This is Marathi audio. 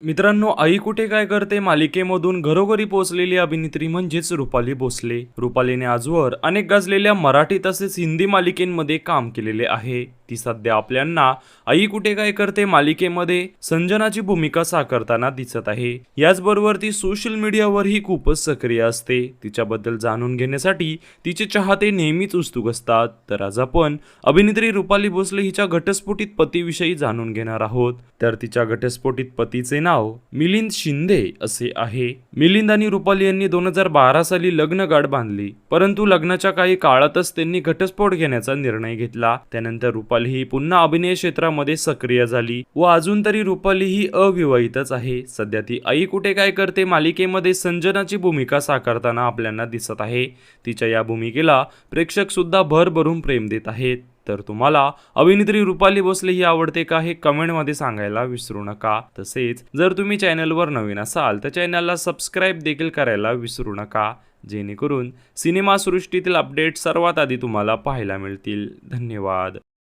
मित्रांनो, आई कुठे काय करते मालिकेमधून घरोघरी पोहोचलेली अभिनेत्री म्हणजेच रुपाली भोसले. रुपालीने आजवर अनेक गाजलेल्या मराठी तसेच हिंदी मालिकेमध्ये काम केलेले आहे. ती सध्या आपल्यांना आई कुठे काय करते मालिकेमध्ये संजनाची भूमिका साकारताना दिसत आहे. याचबरोबर ती सोशल मीडियावरही खूपच सक्रिय असते. तिच्याबद्दल जाणून घेण्यासाठी तिचे चाहते नेहमीच उत्सुक असतात. तर आज आपण अभिनेत्री रुपाली भोसले हिच्या घटस्फोटित पतीविषयी जाणून घेणार आहोत. तर तिच्या घटस्फोटित पतीचे नाव मिलिंद शिंदे असे आहे. मिलिंद आणि रुपाली यांनी 2012 साली लग्न गाठ बांधली, परंतु लग्नाच्या काही काळातच त्यांनी घटस्फोट घेण्याचा निर्णय घेतला. त्यानंतर रुपाली ही पुन्हा अभिनय क्षेत्रामध्ये सक्रिय झाली व अजून तरी रुपाली ही अविवाहितच आहे. सध्या ती आई कुठे काय करते मालिकेमध्ये संजनाची भूमिका साकारताना आपल्याला दिसत आहे. तिच्या या भूमिकेला प्रेक्षक सुद्धा भरभरून प्रेम देत आहेत. तर तुम्हाला अभिनेत्री रुपाली भोसले ही आवडते का हे कमेंटमध्ये सांगायला विसरू नका. तसेच जर तुम्ही चॅनलवर नवीन असाल तर चॅनलला सबस्क्राईब देखील करायला विसरू नका, जेणेकरून सिनेमासृष्टीतील अपडेट सर्वात आधी तुम्हाला पाहायला मिळतील. धन्यवाद.